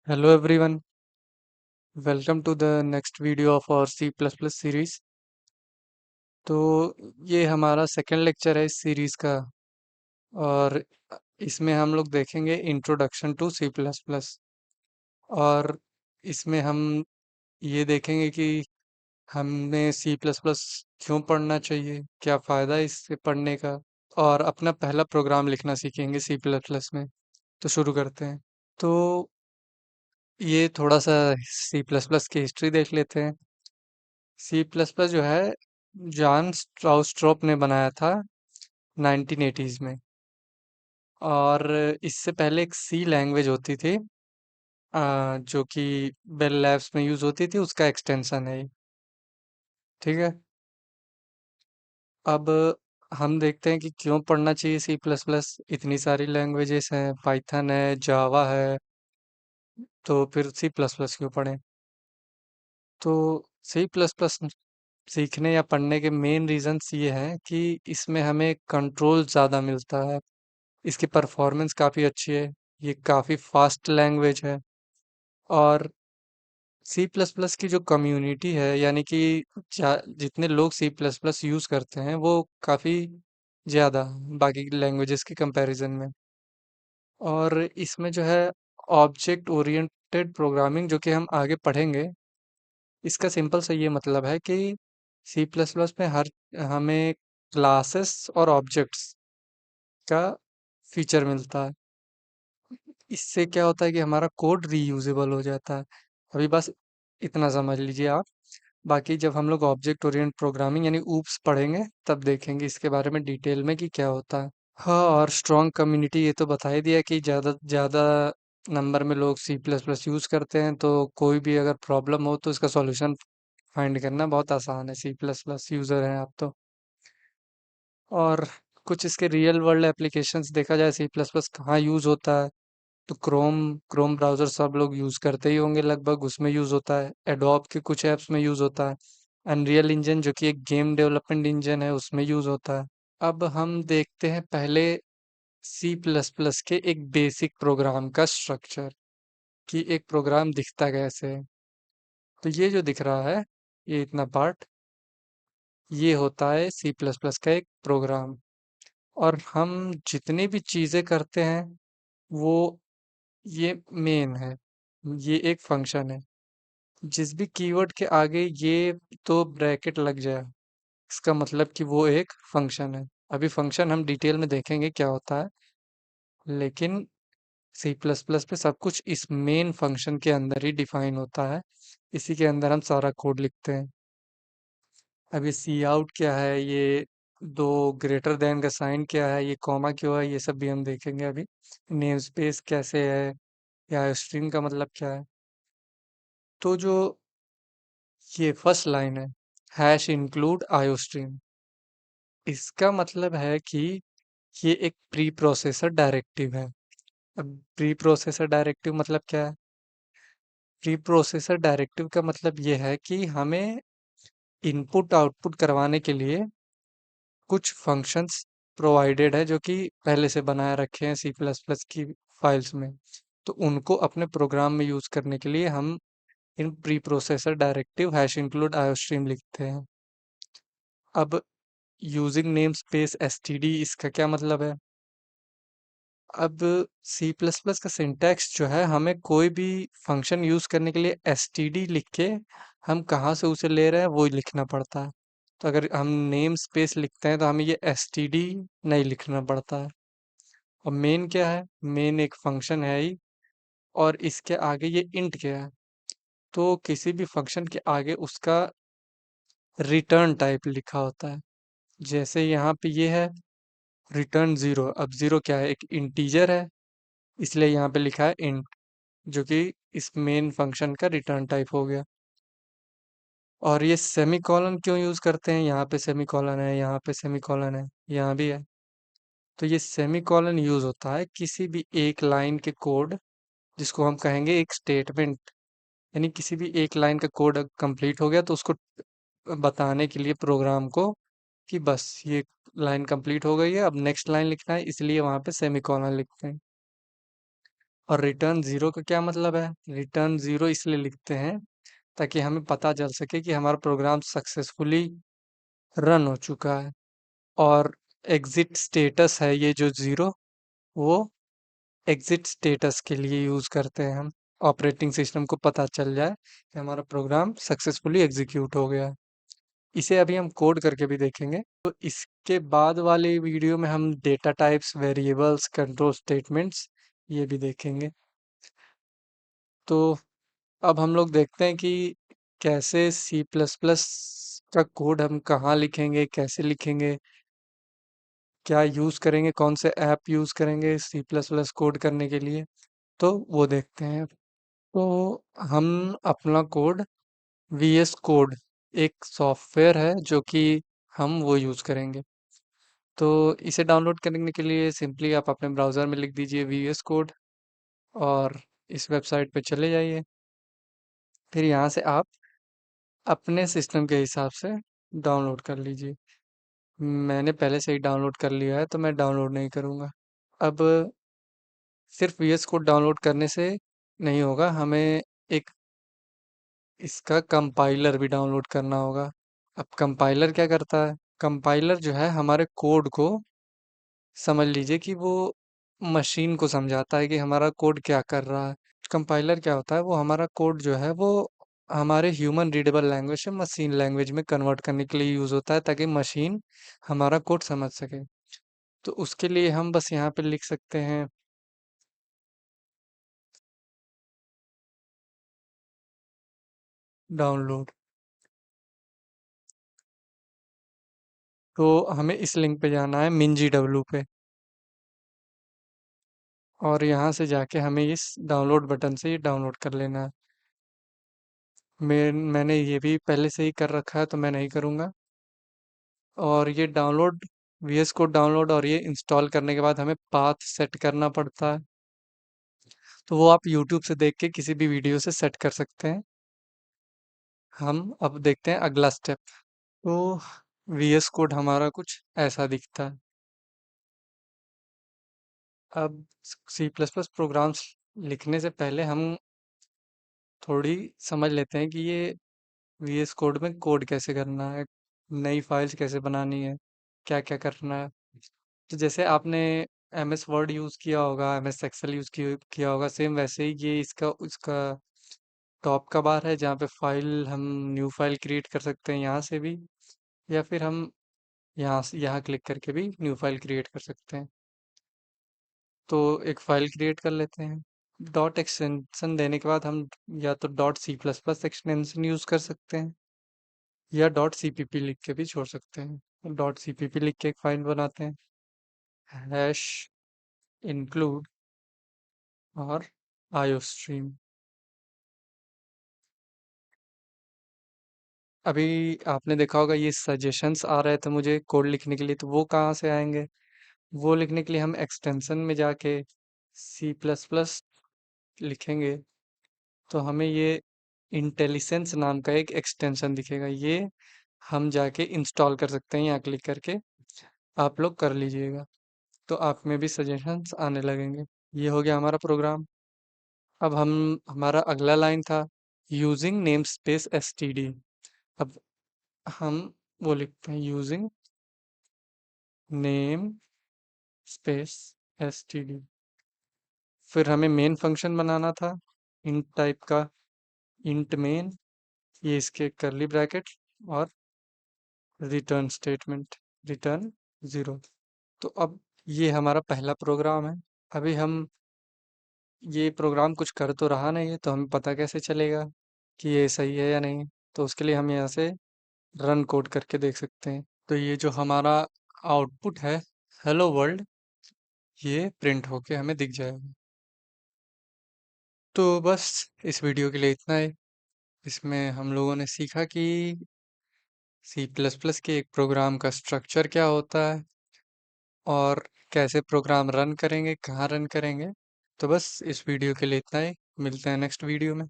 Hello everyone, welcome to the next video of our C++ series। तो ये हमारा second lecture है इस सीरीज का और इसमें हम लोग देखेंगे इंट्रोडक्शन टू C++ और इसमें हम ये देखेंगे कि हमें C++ क्यों पढ़ना चाहिए, क्या फ़ायदा है इससे पढ़ने का और अपना पहला प्रोग्राम लिखना सीखेंगे C++ में। तो शुरू करते हैं। तो ये थोड़ा सा C++ की हिस्ट्री देख लेते हैं। सी प्लस प्लस जो है जॉन स्ट्राउस्ट्रोप ने बनाया था 1980s में। और इससे पहले एक सी लैंग्वेज होती थी, जो कि बेल लैब्स में यूज होती थी, उसका एक्सटेंशन है ये। ठीक है। अब हम देखते हैं कि क्यों पढ़ना चाहिए सी प्लस प्लस। इतनी सारी लैंग्वेजेस हैं, पाइथन है, जावा है, तो फिर सी प्लस प्लस क्यों पढ़ें। तो सी प्लस प्लस सीखने या पढ़ने के मेन रीजंस ये हैं कि इसमें हमें कंट्रोल ज़्यादा मिलता है, इसकी परफॉर्मेंस काफ़ी अच्छी है, ये काफ़ी फास्ट लैंग्वेज है। और सी प्लस प्लस की जो कम्युनिटी है, यानी कि जितने लोग सी प्लस प्लस यूज़ करते हैं वो काफ़ी ज़्यादा बाकी लैंग्वेजेस के कंपैरिजन में। और इसमें जो है ऑब्जेक्ट ओरिएंटेड प्रोग्रामिंग, जो कि हम आगे पढ़ेंगे, इसका सिंपल सा ये मतलब है कि सी प्लस प्लस में हर हमें क्लासेस और ऑब्जेक्ट्स का फीचर मिलता है। इससे क्या होता है कि हमारा कोड रीयूजेबल हो जाता है। अभी बस इतना समझ लीजिए आप। बाकी जब हम लोग ऑब्जेक्ट ओरिएंट प्रोग्रामिंग यानी ऊप्स पढ़ेंगे तब देखेंगे इसके बारे में डिटेल में कि क्या होता है। हाँ, और स्ट्रॉन्ग कम्युनिटी ये तो बता ही दिया कि ज़्यादा ज़्यादा नंबर में लोग सी प्लस प्लस यूज़ करते हैं, तो कोई भी अगर प्रॉब्लम हो तो इसका सॉल्यूशन फाइंड करना बहुत आसान है, सी प्लस प्लस यूज़र हैं आप तो। और कुछ इसके रियल वर्ल्ड एप्लीकेशंस देखा जाए सी प्लस प्लस कहाँ यूज़ होता है, तो क्रोम ब्राउज़र सब लोग यूज़ करते ही होंगे लगभग, उसमें यूज़ होता है। एडोब के कुछ ऐप्स में यूज़ होता है। अनरियल इंजन जो कि एक गेम डेवलपमेंट इंजन है, उसमें यूज़ होता है। अब हम देखते हैं पहले सी प्लस प्लस के एक बेसिक प्रोग्राम का स्ट्रक्चर, कि एक प्रोग्राम दिखता कैसे है। तो ये जो दिख रहा है, ये इतना पार्ट, ये होता है सी प्लस प्लस का एक प्रोग्राम। और हम जितनी भी चीज़ें करते हैं वो ये मेन है, ये एक फंक्शन है। जिस भी कीवर्ड के आगे ये तो ब्रैकेट लग जाए, इसका मतलब कि वो एक फंक्शन है। अभी फंक्शन हम डिटेल में देखेंगे क्या होता है, लेकिन सी प्लस प्लस पे सब कुछ इस मेन फंक्शन के अंदर ही डिफाइन होता है। इसी के अंदर हम सारा कोड लिखते हैं। अभी सी आउट क्या है, ये दो ग्रेटर देन का साइन क्या है, ये कॉमा क्यों है, ये सब भी हम देखेंगे अभी। नेम स्पेस कैसे है, या स्ट्रिंग का मतलब क्या है। तो जो ये फर्स्ट लाइन है, हैश इंक्लूड आयोस्ट्रीम, इसका मतलब है कि ये एक प्री प्रोसेसर डायरेक्टिव है। अब प्री प्रोसेसर डायरेक्टिव मतलब क्या है? प्री प्रोसेसर डायरेक्टिव का मतलब ये है कि हमें इनपुट आउटपुट करवाने के लिए कुछ फंक्शंस प्रोवाइडेड है, जो कि पहले से बनाए रखे हैं सी प्लस प्लस की फाइल्स में। तो उनको अपने प्रोग्राम में यूज करने के लिए हम इन pre processor directive hash include iostream लिखते हैं। अब यूजिंग नेम स्पेस एसटीडी, इसका क्या मतलब है? अब सी प्लस प्लस का सिंटैक्स जो है, हमें कोई भी फंक्शन यूज करने के लिए एसटीडी लिख के हम कहाँ से उसे ले रहे हैं वो लिखना पड़ता है। तो अगर हम नेम स्पेस लिखते हैं तो हमें ये एसटीडी नहीं लिखना पड़ता है। और मेन क्या है? मेन एक फंक्शन है ही, और इसके आगे ये इंट क्या है? तो किसी भी फंक्शन के आगे उसका रिटर्न टाइप लिखा होता है। जैसे यहाँ पे ये है रिटर्न जीरो। अब जीरो क्या है? एक इंटीजर है, इसलिए यहाँ पे लिखा है इंट, जो कि इस मेन फंक्शन का रिटर्न टाइप हो गया। और ये सेमीकोलन क्यों यूज करते हैं? यहाँ पे सेमीकोलन है, यहाँ पे सेमीकोलन है, यहाँ भी है। तो ये सेमीकोलन यूज होता है किसी भी एक लाइन के कोड, जिसको हम कहेंगे एक स्टेटमेंट, यानी किसी भी एक लाइन का कोड कंप्लीट हो गया तो उसको बताने के लिए प्रोग्राम को कि बस ये लाइन कंप्लीट हो गई है, अब नेक्स्ट लाइन लिखना है, इसलिए वहां पे सेमीकोलन लिखते हैं। और रिटर्न ज़ीरो का क्या मतलब है? रिटर्न ज़ीरो इसलिए लिखते हैं ताकि हमें पता चल सके कि हमारा प्रोग्राम सक्सेसफुली रन हो चुका है। और एग्जिट स्टेटस है ये जो ज़ीरो, वो एग्जिट स्टेटस के लिए यूज़ करते हैं हम। ऑपरेटिंग सिस्टम को पता चल जाए कि हमारा प्रोग्राम सक्सेसफुली एग्जीक्यूट हो गया है। इसे अभी हम कोड करके भी देखेंगे। तो इसके बाद वाले वीडियो में हम data types, variables, control statements ये भी देखेंगे। तो अब हम लोग देखते हैं कि कैसे सी प्लस प्लस का कोड हम कहाँ लिखेंगे, कैसे लिखेंगे, क्या यूज़ करेंगे, कौन से ऐप यूज़ करेंगे सी प्लस प्लस कोड करने के लिए, तो वो देखते हैं। तो हम अपना कोड VS कोड एक सॉफ्टवेयर है जो कि हम वो यूज़ करेंगे। तो इसे डाउनलोड करने के लिए सिंपली आप अपने ब्राउज़र में लिख दीजिए VS कोड और इस वेबसाइट पे चले जाइए। फिर यहाँ से आप अपने सिस्टम के हिसाब से डाउनलोड कर लीजिए। मैंने पहले से ही डाउनलोड कर लिया है तो मैं डाउनलोड नहीं करूँगा। अब सिर्फ VS कोड डाउनलोड करने से नहीं होगा, हमें एक इसका कंपाइलर भी डाउनलोड करना होगा। अब कंपाइलर क्या करता है? कंपाइलर जो है हमारे कोड को, समझ लीजिए कि वो मशीन को समझाता है कि हमारा कोड क्या कर रहा है। कंपाइलर क्या होता है? वो हमारा कोड जो है वो हमारे ह्यूमन रीडेबल लैंग्वेज से मशीन लैंग्वेज में कन्वर्ट करने के लिए यूज़ होता है ताकि मशीन हमारा कोड समझ सके। तो उसके लिए हम बस यहाँ पे लिख सकते हैं डाउनलोड। तो हमें इस लिंक पे जाना है mingw पे, और यहाँ से जाके हमें इस डाउनलोड बटन से ये डाउनलोड कर लेना है। मैंने ये भी पहले से ही कर रखा है तो मैं नहीं करूँगा। और ये डाउनलोड, VS कोड डाउनलोड और ये इंस्टॉल करने के बाद हमें पाथ सेट करना पड़ता है। तो वो आप YouTube से देख के किसी भी वीडियो से सेट कर सकते हैं। हम अब देखते हैं अगला स्टेप। तो VS कोड हमारा कुछ ऐसा दिखता है। अब C++ प्रोग्राम्स लिखने से पहले हम थोड़ी समझ लेते हैं कि ये VS कोड में कोड कैसे करना है, नई फाइल्स कैसे बनानी है, क्या क्या करना है। तो जैसे आपने MS वर्ड यूज़ किया होगा, MS एक्सेल यूज़ किया होगा, सेम वैसे ही ये इसका उसका टॉप का बार है जहाँ पे फाइल हम न्यू फाइल क्रिएट कर सकते हैं यहाँ से भी, या फिर हम यहाँ क्लिक करके भी न्यू फाइल क्रिएट कर सकते हैं। तो एक फाइल क्रिएट कर लेते हैं। डॉट एक्सटेंशन देने के बाद हम या तो dot C plus plus extension use कर सकते हैं या डॉट CPP लिख के भी छोड़ सकते हैं। डॉट CPP लिख के एक फाइल बनाते हैं, हैश इंक्लूड और आईओस्ट्रीम। अभी आपने देखा होगा ये सजेशंस आ रहे थे मुझे कोड लिखने के लिए, तो वो कहाँ से आएंगे? वो लिखने के लिए हम एक्सटेंशन में जाके सी प्लस प्लस लिखेंगे तो हमें ये इंटेलिसेंस नाम का एक एक्सटेंशन दिखेगा। ये हम जाके इंस्टॉल कर सकते हैं, यहाँ क्लिक करके आप लोग कर लीजिएगा तो आप में भी सजेशंस आने लगेंगे। ये हो गया हमारा प्रोग्राम। अब हम हमारा अगला लाइन था यूजिंग नेम स्पेस std। अब हम वो लिखते हैं यूजिंग नेम स्पेस std। फिर हमें मेन फंक्शन बनाना था इंट टाइप का, इंट मेन, ये इसके करली ब्रैकेट और रिटर्न स्टेटमेंट, रिटर्न 0। तो अब ये हमारा पहला प्रोग्राम है। अभी हम ये प्रोग्राम कुछ कर तो रहा नहीं है तो हमें पता कैसे चलेगा कि ये सही है या नहीं। तो उसके लिए हम यहाँ से रन कोड करके देख सकते हैं। तो ये जो हमारा आउटपुट है हेलो वर्ल्ड, ये प्रिंट होके हमें दिख जाएगा। तो बस इस वीडियो के लिए इतना ही। इसमें हम लोगों ने सीखा कि C++ के एक प्रोग्राम का स्ट्रक्चर क्या होता है और कैसे प्रोग्राम रन करेंगे, कहाँ रन करेंगे। तो बस इस वीडियो के लिए इतना ही। मिलते हैं नेक्स्ट वीडियो में।